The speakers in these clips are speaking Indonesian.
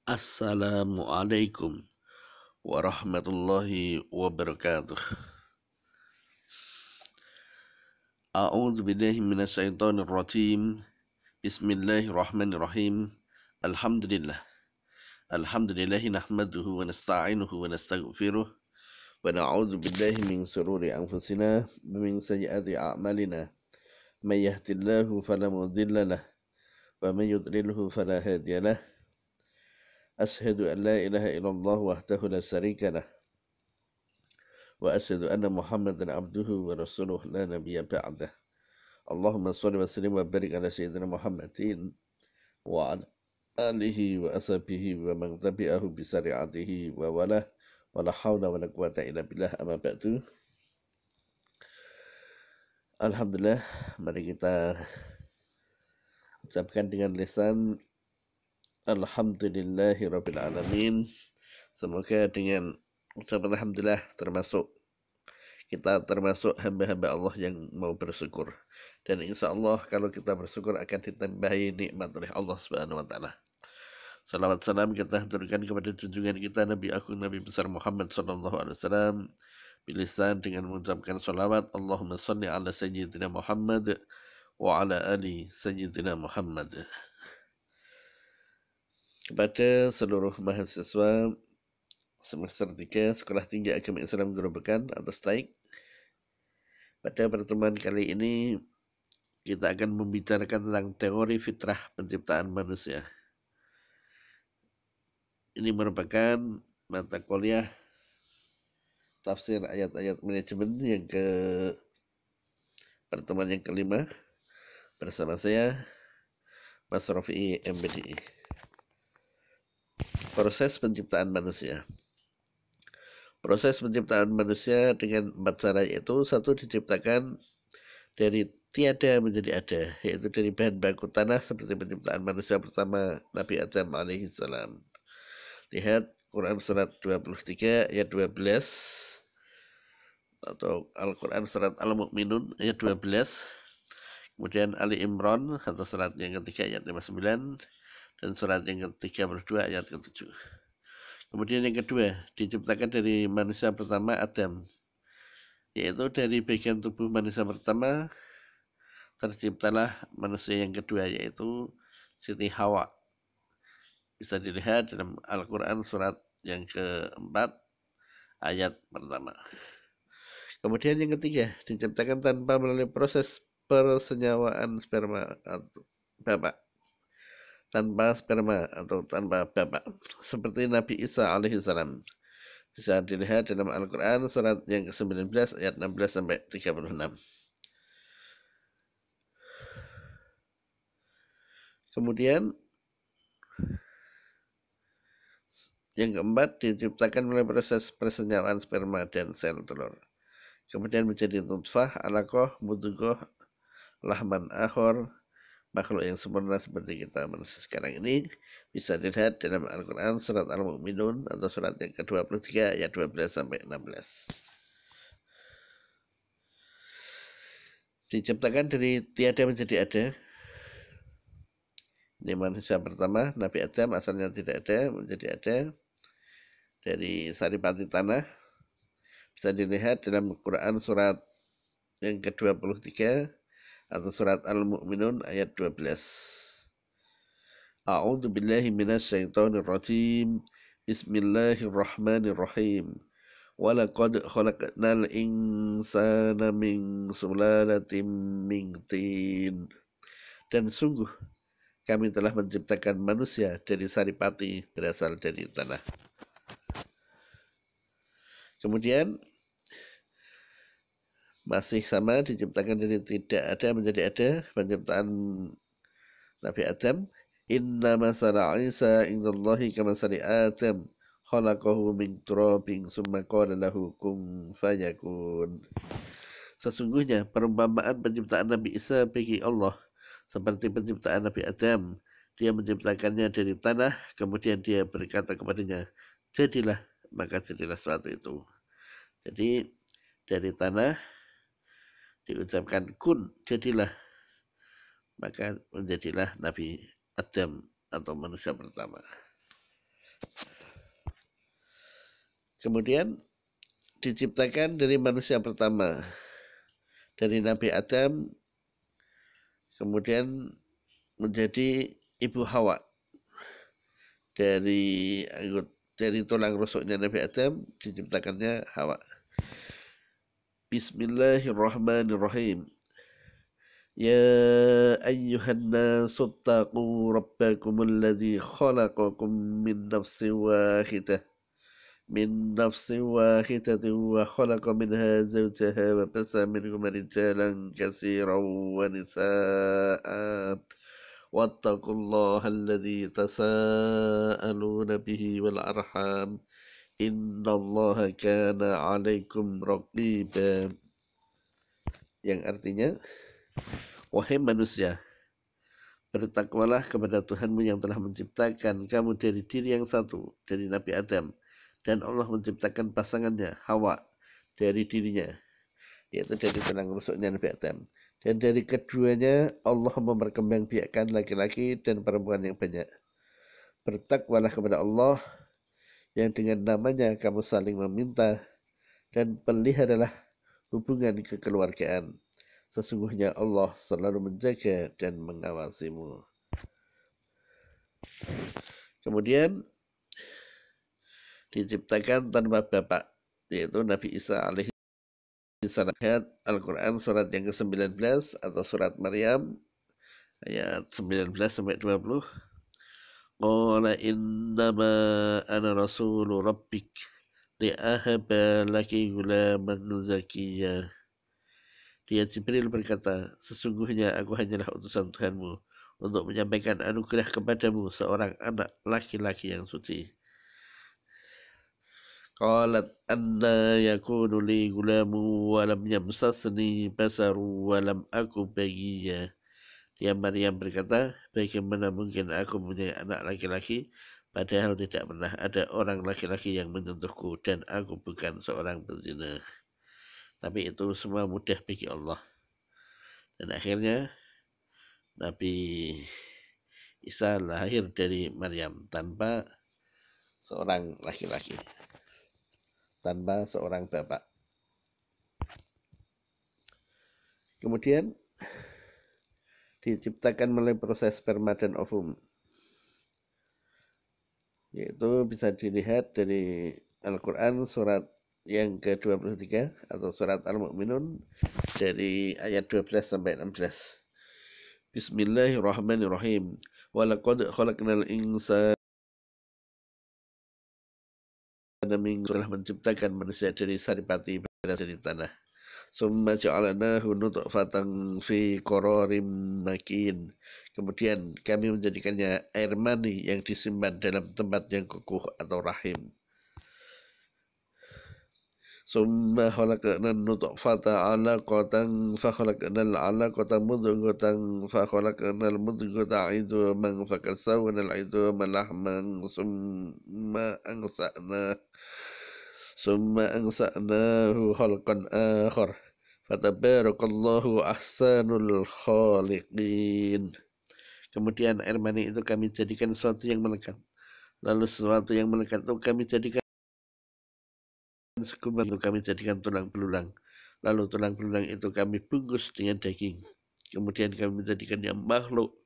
Assalamualaikum warahmatullahi wabarakatuh. A'udzu billahi minasyaitonir rajim. Bismillahirrahmanirrahim. Alhamdulillah. Alhamdulillahi nahmaduhu wa nasta'inuhu wa nastaghfiruh wa na'udzu billahi min shururi anfusina wa min sayyiati a'malina. May yahdihillahu fala mudilla lahu wa may yudlilhu fala hadiya lahu. Asyhadu an la ilaha illallah wahdahu la syarika lah. Wa asyhadu anna Muhammadan abduhu wa rasuluh la nabiyya ba'dah. Allahumma shalli wa sallim wa barik ala sayyidina Muhammadin wa ala alihi wa ashabihi wa man tabi'ahu bi syari'atihi wa wala wala haula wala quwata illa billah amma ba'du. Alhamdulillah, mari kita ucapkan dengan lisan alhamdulillahi rabbil alamin. Semoga dengan ucapan alhamdulillah kita termasuk hamba-hamba Allah yang mau bersyukur. Dan insya Allah kalau kita bersyukur akan ditambahi nikmat oleh Allah Subhanahu wa taala. Salawat salam kita haturkan kepada junjungan kita Nabi Agung Nabi besar Muhammad sallallahu alaihi wasallam bilisan dengan mengucapkan salawat Allahumma shalli ala sayyidina Muhammad wa ala ali sayyidina Muhammad. Kepada seluruh mahasiswa semester 3 Sekolah Tinggi Agama Islam Gerobokan atau STAIK, pada pertemuan kali ini kita akan membicarakan tentang teori fitrah penciptaan manusia. Ini merupakan mata kuliah tafsir ayat-ayat manajemen yang pertemuan yang kelima bersama saya Mas Rofi MBDI. Proses penciptaan manusia. Proses penciptaan manusia dengan 4 cara, yaitu 1, diciptakan dari tiada menjadi ada, yaitu dari bahan baku tanah seperti penciptaan manusia pertama Nabi Adam alaihi salam. Lihat Quran surat 23 ayat 12 atau Al-Quran surat Al-Mu'minun ayat 12. Kemudian Ali Imran atau surat yang ketiga ayat 59 dan surat yang ke-32 ayat ke-7. Kemudian yang kedua, diciptakan dari manusia pertama Adam, yaitu dari bagian tubuh manusia pertama terciptalah manusia yang kedua, yaitu Siti Hawa. Bisa dilihat dalam Al-Quran surat yang keempat ayat pertama. Kemudian yang ketiga, diciptakan tanpa melalui proses persenyawaan sperma atau bapak, tanpa sperma atau tanpa bapak, seperti Nabi Isa alaihissalam. Bisa dilihat dalam Al-Quran surat yang ke-19 ayat 16 sampai 36. Kemudian yang keempat, diciptakan melalui proses persenyawaan sperma dan sel telur. Kemudian menjadi nutfah, alaqah, mudghah, lahman akhor, makhluk yang sempurna seperti kita manusia sekarang ini. Bisa dilihat dalam Al-Quran surat Al-Mu'minun atau surat yang ke-23 ayat 12 sampai 16. Diciptakan dari tiada menjadi ada. Ini manusia pertama Nabi Adam, asalnya tidak ada menjadi ada dari saripati tanah. Bisa dilihat dalam Quran surat yang ke-23 atau surat Al-Mu'minun ayat 12. A'udzu billahi minasyaitonir rajim. Bismillahirrahmanirrahim. Walaqad khalaqnal insana min sulalatin min tin. Dan sungguh kami telah menciptakan manusia dari saripati berasal dari tanah. Kemudian masih sama, diciptakan dari tidak ada menjadi ada, penciptaan Nabi Adam. Inna masala Isa indallahi kamasali Adam khalaqahu min turabin summa qala lahu kun fayakun. Sesungguhnya perumpamaan penciptaan Nabi Isa bagi Allah seperti penciptaan Nabi Adam. Dia menciptakannya dari tanah, kemudian dia berkata kepadanya, jadilah, maka jadilah sesuatu itu. Jadi dari tanah diucapkan kun, jadilah, maka menjadilah Nabi Adam atau manusia pertama. Kemudian diciptakan dari manusia pertama, dari Nabi Adam, kemudian menjadi ibu Hawa. Dari tulang rusuknya Nabi Adam diciptakannya Hawa. Bismillahirrahmanirrahim. Ya ayyuhan nasu ttaqu rabbakumul ladzi khalaqakum min nafsin wahidatin wa khalaqa minha zawjaha wa basa minhuma rijalan katsiran wa nisaa'a wattaqullaha alladzi tasaaluna bihi wal arham innallaha kana 'alaikum raqiba. Yang artinya, wahai manusia, bertakwalah kepada Tuhanmu yang telah menciptakan kamu dari diri yang satu, dari Nabi Adam, dan Allah menciptakan pasangannya, Hawa, dari dirinya, yaitu dari tulang rusuknya Nabi Adam. Dan dari keduanya Allah memperkembangbiakkan laki-laki dan perempuan yang banyak. Bertakwalah kepada Allah yang dengan namanya kamu saling meminta, dan peliharalah hubungan kekeluargaan. Sesungguhnya Allah selalu menjaga dan mengawasimu. Kemudian diciptakan tanpa bapak, yaitu Nabi Isa alaihi salam. Al-Quran surat yang ke-19 atau surat Maryam ayat 19 sampai 20. Qala innama ana rasulu rabbik li'ahaba laki gulaman zakiyya. Dia Jibril berkata, sesungguhnya aku hanyalah utusan Tuhanmu untuk menyampaikan anugerah kepadamu seorang anak laki-laki yang suci. Qalat anna yakunu li gulamu wa lam yamsasni basaru wa lam aku baghiya. Dia Maryam berkata, bagaimana mungkin aku punya anak laki-laki padahal tidak pernah ada orang laki-laki yang menyentuhku dan aku bukan seorang pezina. Tapi itu semua mudah bagi Allah. Dan akhirnya Nabi Isa lahir dari Maryam tanpa seorang laki-laki, tanpa seorang bapak. Kemudian diciptakan melalui proses sperma dan ovum, yaitu bisa dilihat dari Al-Quran surat yang ke-23 atau surat Al-Mu'minun dari ayat 12 sampai 16. Bismillahirrahmanirrahim. Walaqad khalaqnal insana min telah menciptakan manusia dari saripati dari tanah. Summa ja'alnahu nutfatan fi qararim makin. Kemudian kami menjadikannya air mani yang disimpan dalam tempat yang kukuh atau rahim. Summa khalaqna an-nutfata 'alaqatan fa khalaqna al-'alaqata mudghatan fa khalaqna al-mudghata 'idhaman fa kasawna al-'idhama lahman summa ansa'nahu khalqan akhar fatabarakallahu ahsanul khaliqin. Kemudian air mani itu kami jadikan sesuatu yang melekat. Lalu sesuatu yang melekat itu kami jadikan sekumat, itu kami jadikan tulang belulang. Lalu tulang belulang itu kami bungkus dengan daging. Kemudian kami menjadikannya makhluk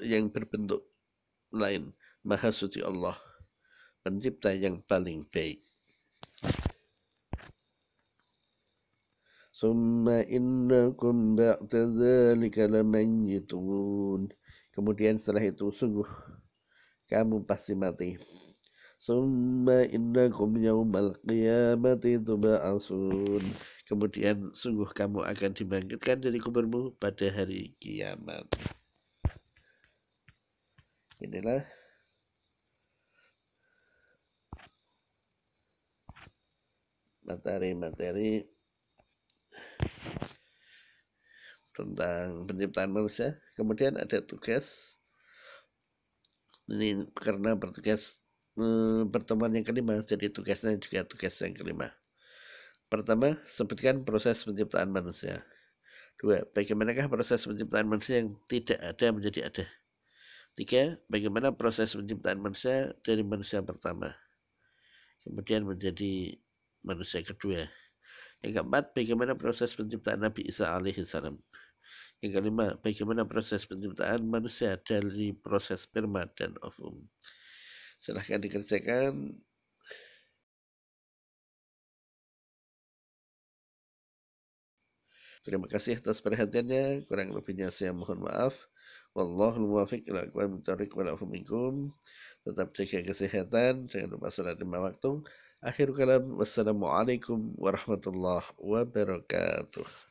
yang berbentuk lain. Maha suci Allah, pencipta yang paling baik. Summa innakum ba'da dzalika lamayyitun. Kemudian setelah itu sungguh kamu pasti mati. Summa innakum yaumal qiyamati tub'atsun. Kemudian sungguh kamu akan dibangkitkan dari kuburmu pada hari kiamat. Inilah materi-materi tentang penciptaan manusia. Kemudian ada tugas. Ini karena bertugas pertemuan yang kelima, jadi tugasnya juga tugas yang kelima. Pertama, sebutkan proses penciptaan manusia. Dua, bagaimanakah proses penciptaan manusia yang tidak ada menjadi ada. Tiga, bagaimana proses penciptaan manusia dari manusia pertama, kemudian menjadi manusia kedua. Yang keempat, bagaimana proses penciptaan Nabi Isa alaihissalam. Yang kelima, bagaimana proses penciptaan manusia dari proses sperma dan ovum. Silahkan dikerjakan. Terima kasih atas perhatiannya. Kurang lebihnya saya mohon maaf. Wallahul muwaffiq ila aqwamit thoriq wa lakum minkum. Tetap jaga kesehatan, jangan lupa sholat 5 waktu. Akhir kalam, wassalamualaikum warahmatullahi wabarakatuh.